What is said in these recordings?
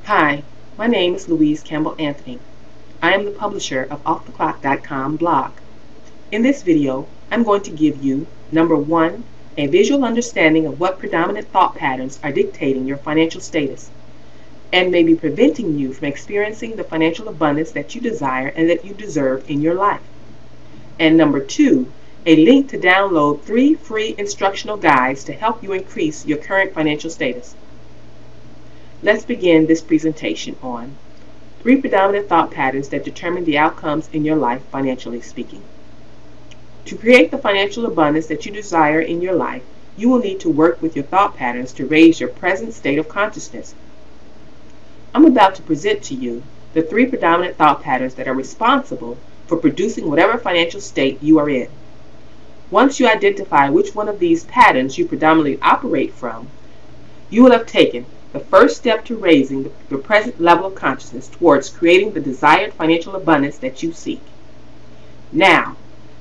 Hi, my name is Louise Campbell-Anthony. I am the publisher of OffTheClock.com blog. In this video, I'm going to give you, number one, a visual understanding of what predominant thought patterns are dictating your financial status and may be preventing you from experiencing the financial abundance that you desire and that you deserve in your life. And number two, a link to download 3 free instructional guides to help you increase your current financial status. Let's begin this presentation on 3 predominant thought patterns that determine the outcomes in your life, financially speaking. To create the financial abundance that you desire in your life, you will need to work with your thought patterns to raise your present state of consciousness. I'm about to present to you the 3 predominant thought patterns that are responsible for producing whatever financial state you are in. Once you identify which one of these patterns you predominantly operate from, you will have taken the first step to raising the present level of consciousness towards creating the desired financial abundance that you seek. Now,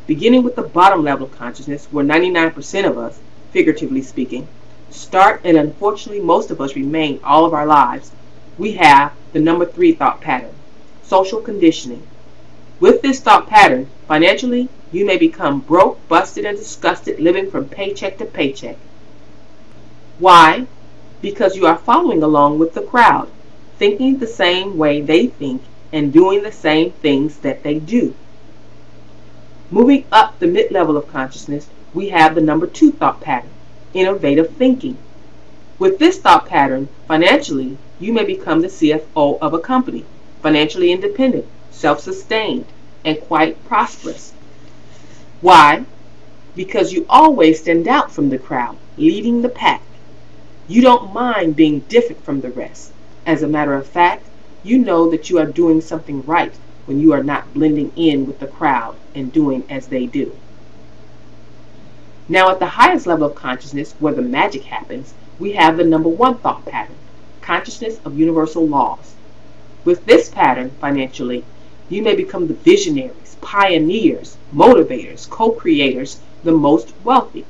beginning with the bottom level of consciousness, where 99% of us, figuratively speaking, start and unfortunately most of us remain all of our lives, we have the number 3 thought pattern, social conditioning. With this thought pattern, financially, you may become broke, busted, and disgusted living from paycheck to paycheck. Why? Because you are following along with the crowd, thinking the same way they think and doing the same things that they do. Moving up the mid-level of consciousness, we have the number 2 thought pattern, innovative thinking. With this thought pattern, financially, you may become the CFO of a company, financially independent, self-sustained, and quite prosperous. Why? Because you always stand out from the crowd, leading the pack. You don't mind being different from the rest. As a matter of fact, you know that you are doing something right when you are not blending in with the crowd and doing as they do. Now, at the highest level of consciousness, where the magic happens, we have the number 1 thought pattern, consciousness of universal laws. With this pattern, financially, you may become the visionaries, pioneers, motivators, co-creators, the most wealthy.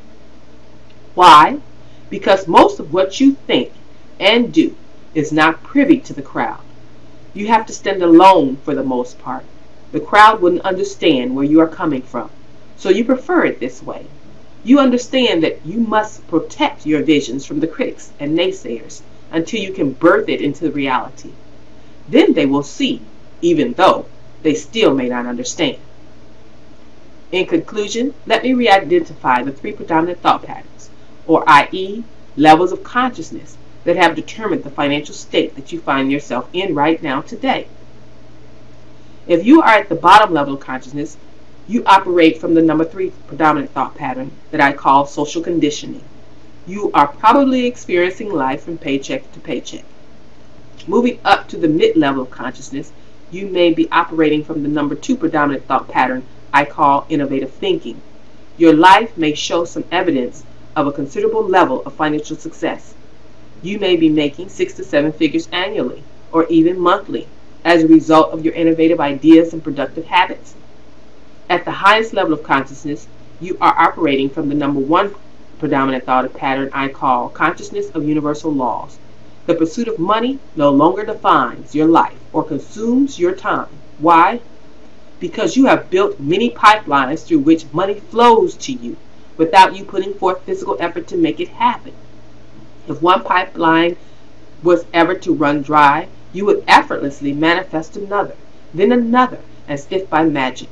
Why? Because most of what you think and do is not privy to the crowd. You have to stand alone for the most part. The crowd wouldn't understand where you are coming from, so you prefer it this way. You understand that you must protect your visions from the critics and naysayers until you can birth it into reality. Then they will see, even though they still may not understand. In conclusion, let me re-identify the 3 predominant thought patterns, or i.e., levels of consciousness that have determined the financial state that you find yourself in right now today. If you are at the bottom level of consciousness, you operate from the number 3 predominant thought pattern that I call social conditioning. You are probably experiencing life from paycheck to paycheck. Moving up to the mid-level of consciousness, you may be operating from the number 2 predominant thought pattern I call innovative thinking. Your life may show some evidence of a considerable level of financial success. You may be making 6 to 7 figures annually or even monthly as a result of your innovative ideas and productive habits. At the highest level of consciousness, you are operating from the number 1 predominant thought pattern I call consciousness of universal laws. The pursuit of money no longer defines your life or consumes your time. Why? Because you have built many pipelines through which money flows to you without you putting forth physical effort to make it happen. If one pipeline was ever to run dry, you would effortlessly manifest another, then another, as if by magic.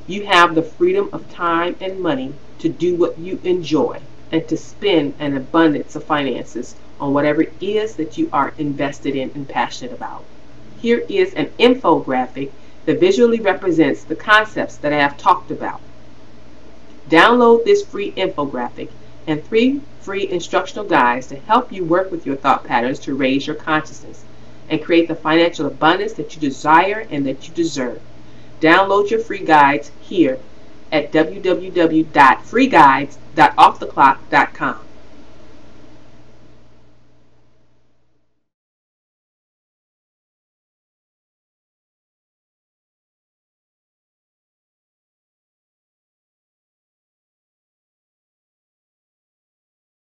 You have the freedom of time and money to do what you enjoy and to spend an abundance of finances on whatever it is that you are invested in and passionate about. Here is an infographic that visually represents the concepts that I have talked about. Download this free infographic and 3 free instructional guides to help you work with your thought patterns to raise your consciousness and create the financial abundance that you desire and that you deserve. Download your free guides here at www.freeguides.offtheclock.com.